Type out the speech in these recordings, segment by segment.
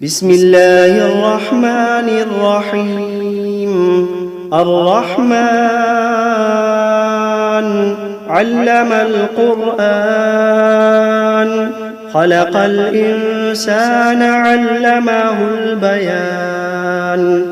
بسم الله الرحمن الرحيم. الرحمن علم القرآن، خلق الإنسان علمه البيان.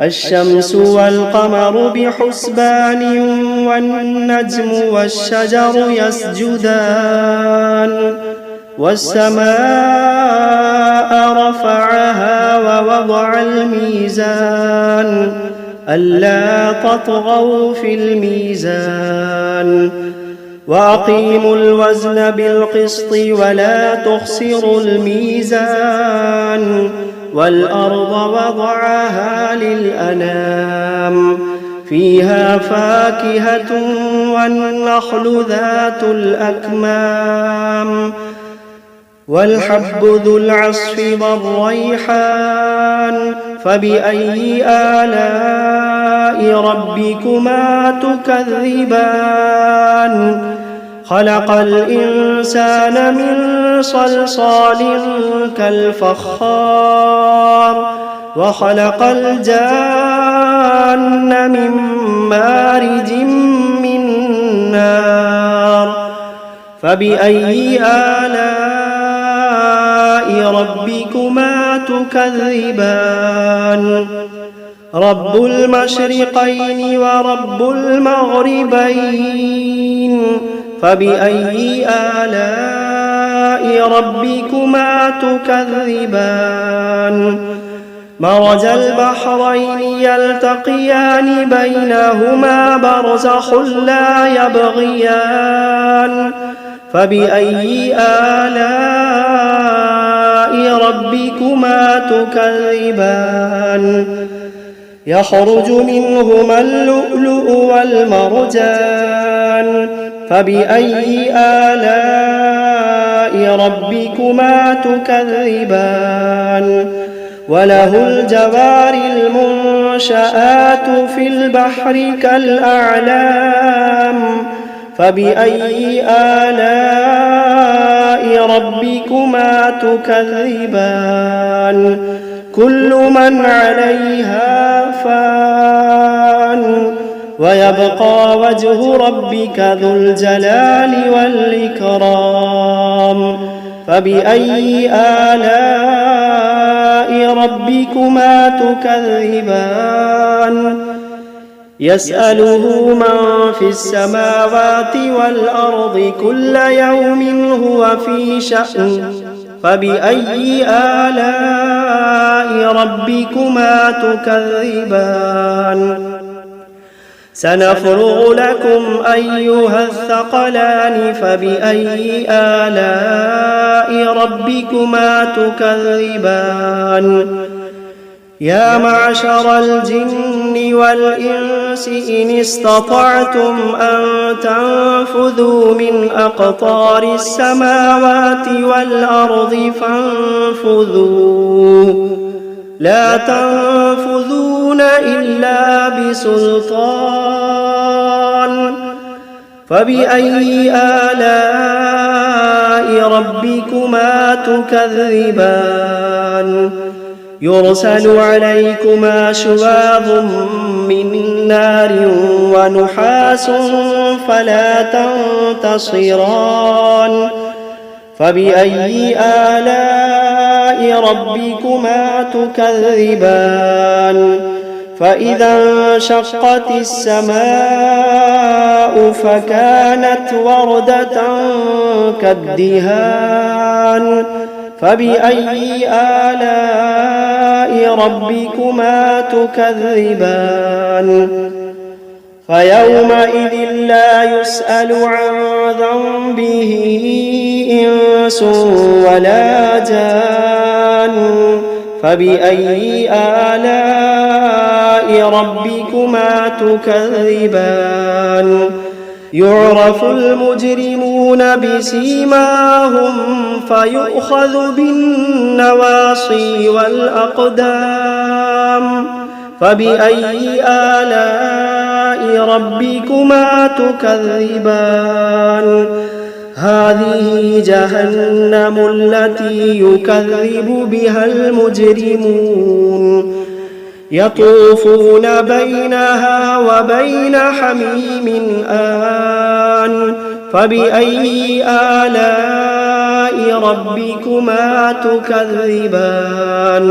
الشمس والقمر بحسبان، والنجم والشجر يسجدان. والسماء رفعها ووضع الميزان، ألا تطغوا في الميزان. وأقيموا الوزن بالقسط ولا تخسروا الميزان. والأرض وضعها للأنام، فيها فاكهة والنخل ذات الأكمام، والحب ذو العصف والريحان. فبأي آلاء ربكما تكذبان؟ خلق الإنسان من صلصال كالفخار، وخلق الجان من مارج من نار. فبأي آلاء ربكما تكذبان؟ رب المشرقين ورب المغربين. فبأي آلاء ربكما تكذبان؟ مرج البحرين يلتقيان، بينهما برزخ لا يبغيان. فبأي آلاء ربكما تكذبان؟ يخرج منهما اللؤلؤ والمرجان. فبأي آلاء ربكما تكذبان؟ وله الجوار المنشآت في البحر كالأعلام. فبأي آلاء ربكما تكذبان؟ كل من عليها فان، ويبقى وجه ربك ذو الجلال والإكرام. فبأي آلاء ربكما تكذبان؟ يسأله من في السماوات والأرض كل يوم هو في شأن. فبأي آلاء ربكما تكذبان؟ سنفرغ لكم أيها الثقلان. فبأي آلاء ربكما تكذبان؟ يا معشر الجن والإنس إن استطعتم أن تنفذوا من أقطار السماوات والأرض فانفذوا، لا تنفذون إلا بسلطان. فبأي آلاء ربكما تكذبان؟ يرسل عليكما شواظ من نار ونحاس فلا تنتصران. فبأي آلاء ربكما تكذبان؟ فإذا انشقت السماء فكانت وردة كالدهان. فبأي آلاء ربكما تكذبان؟ فيومئذ لا يسأل عن ذنبه إنس ولا جان. فبأي آلاء ربكما تكذبان؟ يعرف المجرمون بسيماهم فيؤخذ بالنواصي والأقدام. فبأي آلاء ربكما تكذبان؟ هذه جهنم التي يكذب بها المجرمون يطوفون بينها وبين حميم آن فبأي آلاء ربكما تكذبان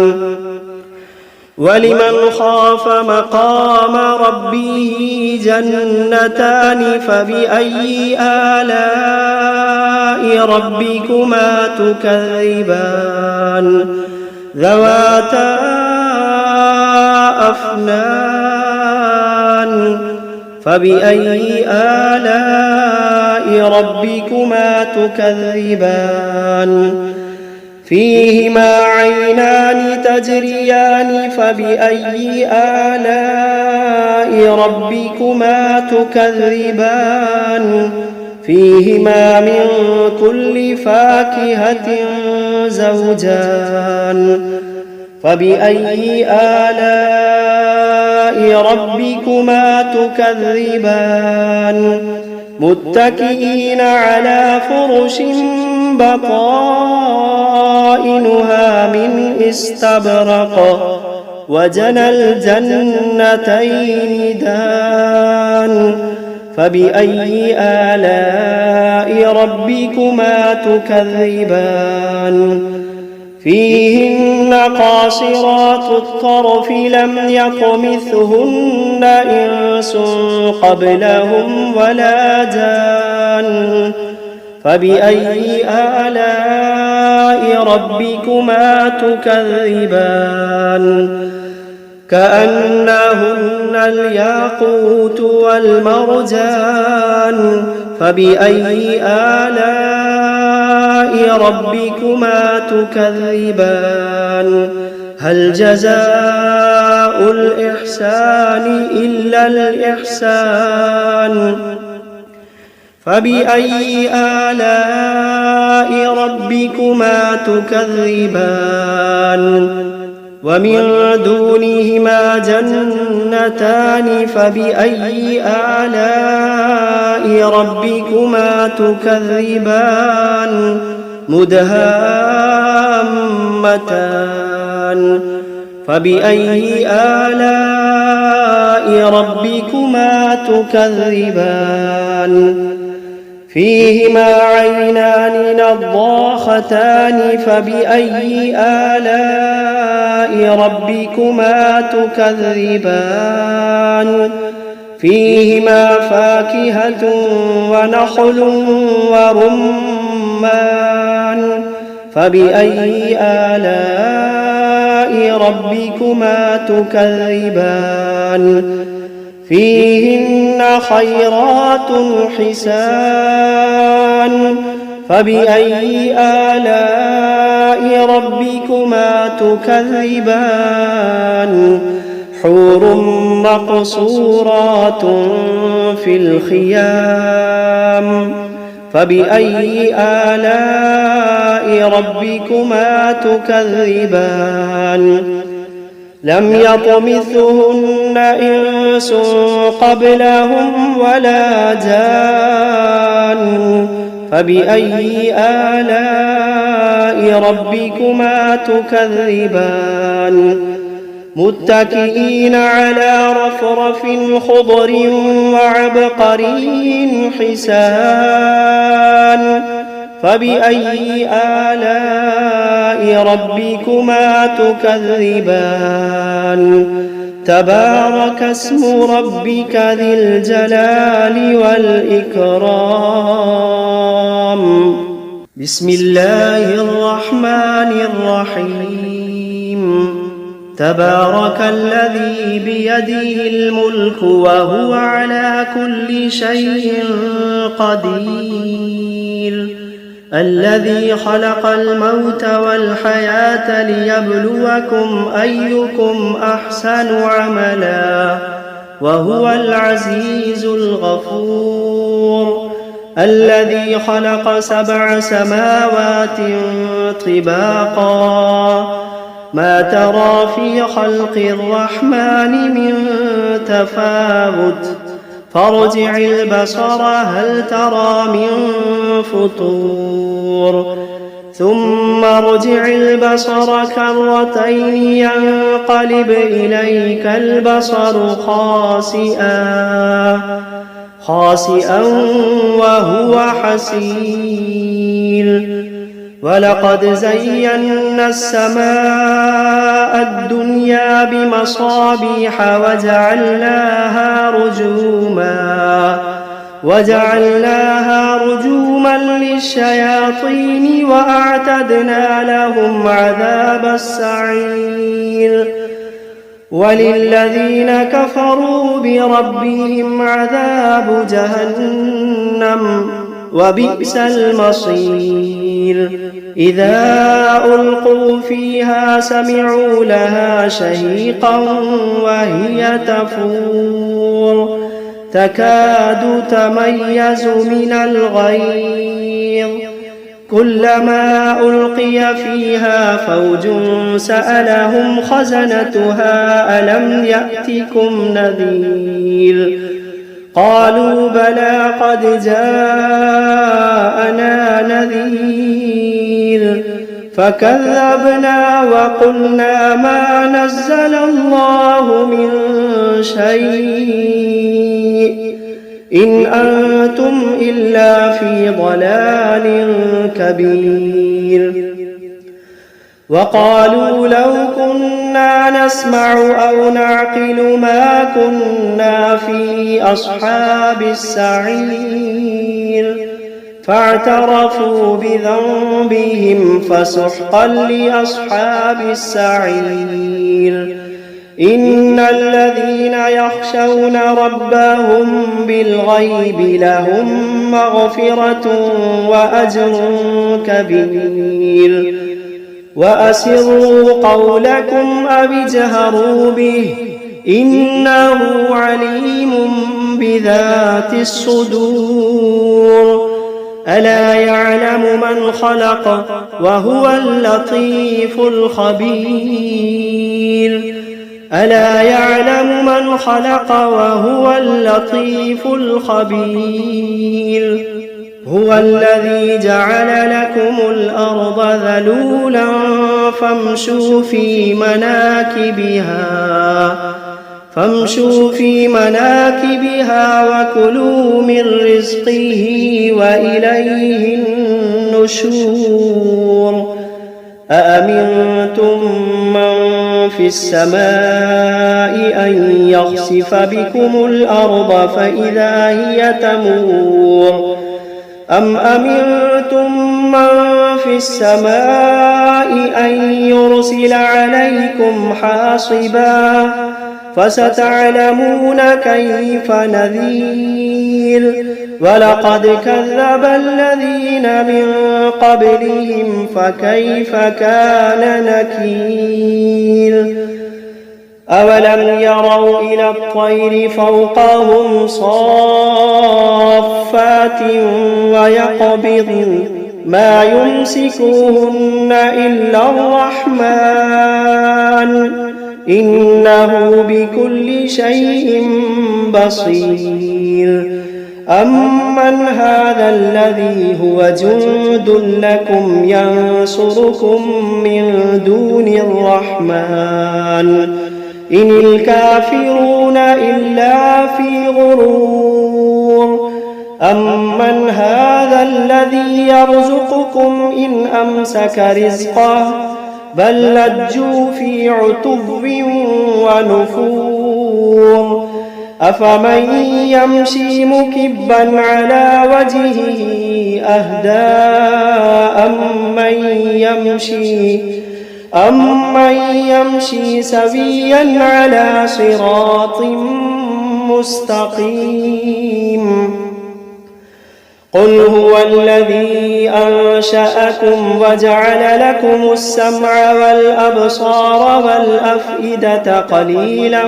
ولمن خاف مقام ربه جنتان فبأي آلاء ربكما تكذبان ذواتا أفنان فبأي آلاء ربكما تكذبان فيهما عينان تجريان فبأي آلاء ربكما تكذبان فيهما من كل فاكهة زوجان فبأي آلاء ربكما تكذبان متكئين على فرش بطائنها من استبرق وجنى الجنتين دان فبأي آلاء ربكما تكذبان فيهن قاصرات الطرف لم يطمثهن إنس قبلهم ولا جان فبأي آلاء ربكما تكذبان كأنهن الياقوت والمرجان فبأي آلاء ربكما تكذبان هل جزاء الإحسان إلا الإحسان فبأي آلاء ربكما تكذبان ومن دونهما جنتان فبأي آلاء ربكما تكذبان مدهامتان فبأي آلاء ربكما تكذبان فيهما عينان نضاختان فبأي آلاء ربكما تكذبان فيهما فاكهة ونخل ورمان فبأي آلاء ربكما تكذبان فيهن خيرات حسان فبأي آلاء ربكما تكذبان حور مقصورات في الخيام فبأي آلاء ربكما تكذبان لم يطمثهن إنس قبلهم ولا جان فبأي آلاء ربكما تكذبان متكئين على رفرف خضر وعبقري حسان فبأي آلاء ربكما تكذبان تبارك اسم ربك ذي الجلال والإكرام بسم الله الرحمن الرحيم تبارك الذي بيده الملك وهو على كل شيء قدير الذي خلق الموت والحياة ليبلوكم أيكم أحسن عملا وهو العزيز الغفور الذي خلق 7 سماوات طباقا ما ترى في خلق الرحمن من تفاوت فارجع البصر هل ترى من فطور ثم ارجع البصر كرتين ينقلب إليك البصر خاسئا وهو حسير ولقد زينا السماء الدنيا بمصابيح وجعلناها رجوما للشياطين وأعتدنا لهم عذاب السعير وللذين كفروا بربهم عذاب جهنم وبئس المصير إذا ألقوا فيها سمعوا لها شهيقا وهي تفور تكاد تميز من الغيظ كلما ألقي فيها فوج سألهم خزنتها ألم يأتكم نذير قالوا بلى قد جاءنا نذير فكذبنا وقلنا ما نزل الله من شيء إن أنتم إلا في ضلال كبير وقالوا لو كنا نسمع أو نعقل ما كنا في أصحاب السعير فاعترفوا بذنبهم فسحقا لأصحاب السعير إن الذين يخشون ربهم بالغيب لهم مغفرة وأجر كبير وأسروا قولكم أو اجهروا به إنه عليم بذات الصدور ألا يعلم من خلق وهو اللطيف الخبير ألا يعلم من خلق وهو اللطيف الخبير هو الذي جعل لكم الأرض ذلولا فامشوا في مناكبها وكلوا من رزقه وإليه النشور أأمنتم من في السماء أن يخسف بكم الأرض فإذا هي تمور أم أمنتم من في السماء أن يرسل عليكم حاصبا فستعلمون كيف نذير ولقد كذب الذين من قبلهم فكيف كان نكير أولم يروا إلى الطير فوقهم صافات ويقبضن ما يمسكوهن إلا الرحمن إنه بكل شيء بصير أمن هذا الذي هو جند لكم ينصركم من دون الرحمن إن الكافرون إلا في غرور أمن هذا الذي يرزقكم إن أمسك رزقه بل لجوا في عتب ونفور أفمن يمشي مكبا على وجهه أهدى أمن يمشي سويا على صراط مستقيم قل هو الذي أنشأكم وجعل لكم السمع والأبصار والأفئدة قليلا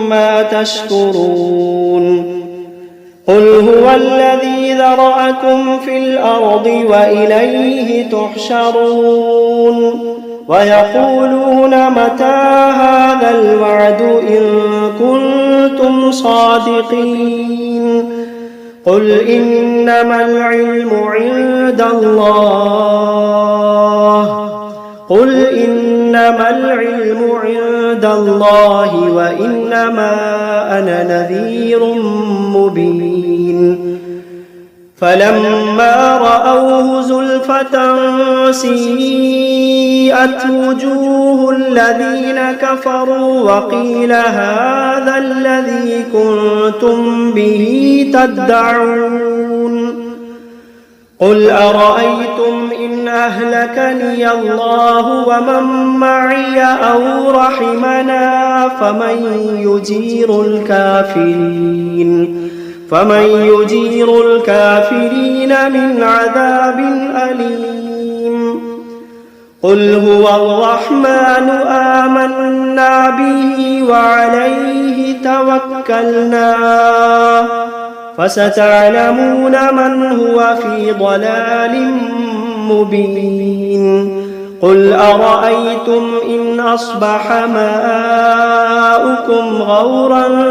ما تشكرون قل هو الذي ذرأكم في الأرض وإليه تحشرون ويقولون متى هذا الوعد إن كنتم صادقين قل إنما العلم عند الله وإنما أنا نذير مبين فلما رأوه زلفة سيئت وجوه الذين كفروا وقيل هذا الذي كنتم به تدعون قل أرأيتم إن أهلكني الله ومن معي أو رحمنا فمن يجير الكافرين من عذاب أليم قل هو الرحمن آمنا به وعليه توكلنا فستعلمون من هو في ضلال مبين قل أرأيتم إن أصبح ماؤكم غورا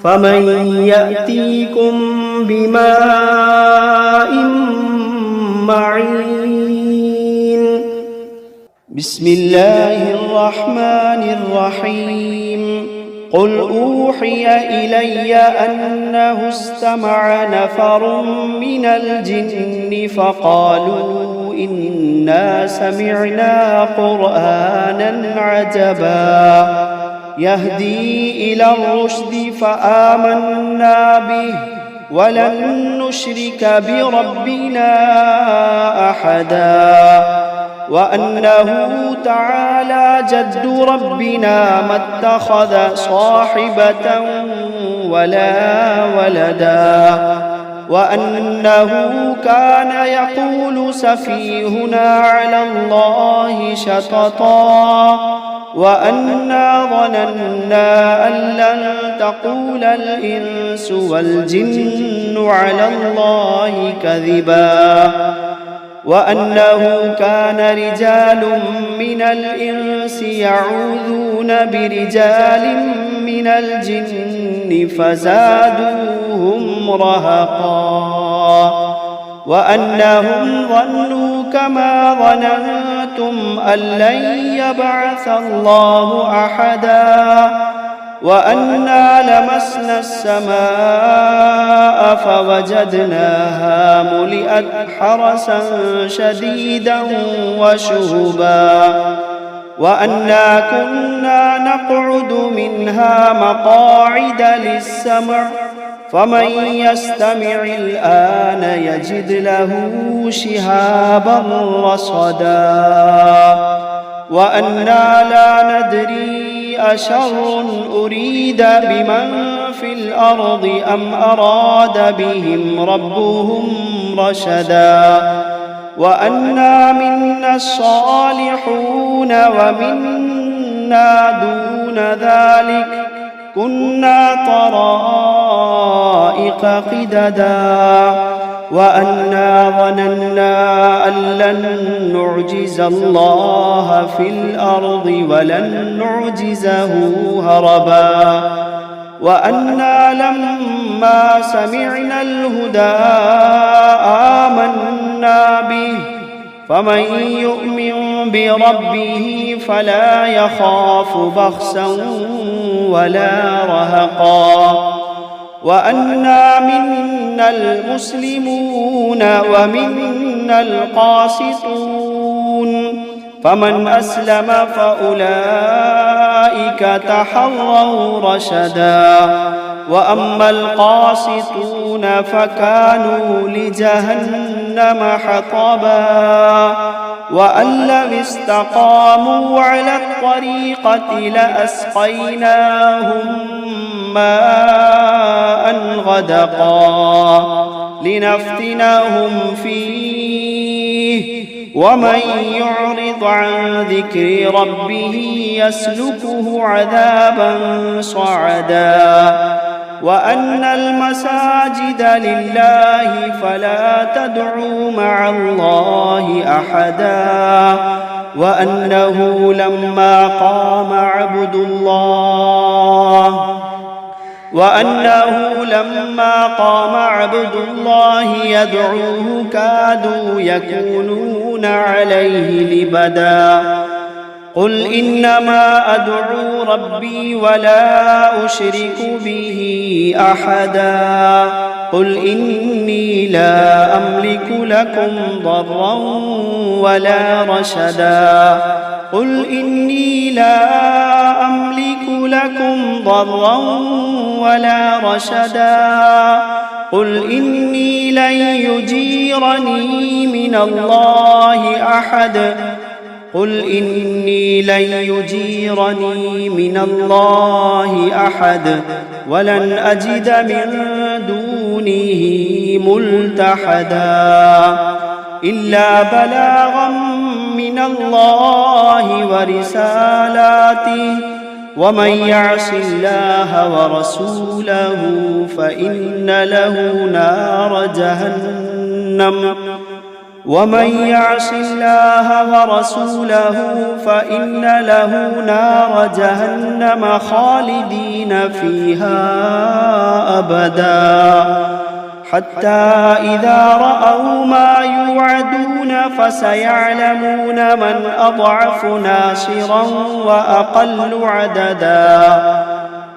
فمن يأتيكم بماء معين بسم الله الرحمن الرحيم قل أوحي إلي أنه استمع نفر من الجن فقالوا إنا سمعنا قرآنا عجبا يهدي إلى الرشد فآمنا به ولن نشرك بربنا أحدا وأنه تعالى جد ربنا ما اتخذ صاحبة ولا ولدا وأنه كان يقول سفيهنا على الله شططا وأنا ظننا أن لن تقول الإنس والجن على الله كذبا وأنه كان رجال من الإنس يعوذون برجال من الجن فزادوهم رهقا وأنهم ظنوا كما ظننتم أن لن يبعث الله أحدا وأنا لمسنا السماء فوجدناها ملئت حرسا شديدا وشهبا وأنا كنا نقعد منها مقاعد للسمع فمن يستمع الآن يجد له شهابا رصدا وأنا لا ندري أشر أريد بمن في الأرض أم أراد بهم ربهم رشدا وأنا منا الصالحون ومنا دون ذلك كنا طرائق قددا وأنا ظننا أن لن نعجز الله في الأرض ولن نعجزه هربا وأنا لما سمعنا الهدى آمنا به فمن يؤمن بربه فلا يخاف بخسا ولا رهقا وأنا منا المسلمون ومنا القاسطون فمن أسلم فأولئك تحروا رشدا وأما القاسطون فكانوا لجهنم حطبا وأن لو استقاموا على الطريقة لأسقيناهم ماء غدقا لنفتنهم فيه ومن يعرض عن ذكر ربه يسلكه عذابا صعدا وأن المساجد لله فلا تدعوا مع الله أحدا وأنه لما قام عبد الله يدعوه كادوا يكونون عليه لبدا. قل إنما أدعو ربي ولا أشرك به أحدا. قل إني لا أملك لكم ضرا ولا رشدا. قل إني لا أملك لكم ضرا ولا رشدا. قل إني لن يجيرني من الله أحد. قل إني لن يجيرني من الله أحد ولن أجد من دونه ملتحدا إلا بلاغا من الله ورسالاته ومن يعص الله ورسوله فإن له نار جهنم خالدين فيها أبدا حتى إذا رأوا ما يوعدون فسيعلمون من أضعف ناصرا وأقل عددا.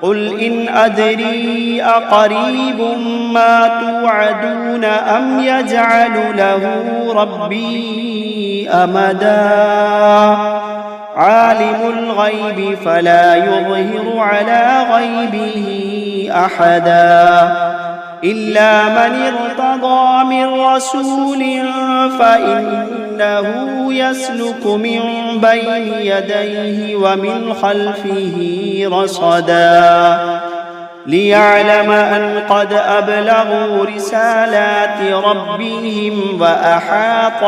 قل إن أدري أقريب ما توعدون أم يجعل له ربي أمدا. عالم الغيب فلا يظهر على غيبه أحدا إلا من ارتضى من رسول فإنه يسلك من بين يديه ومن خلفه رصدا ليعلم أن قد أبلغوا رسالات ربهم وأحاط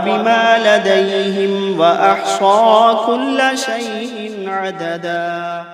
بما لديهم وأحصى كل شيء عددا.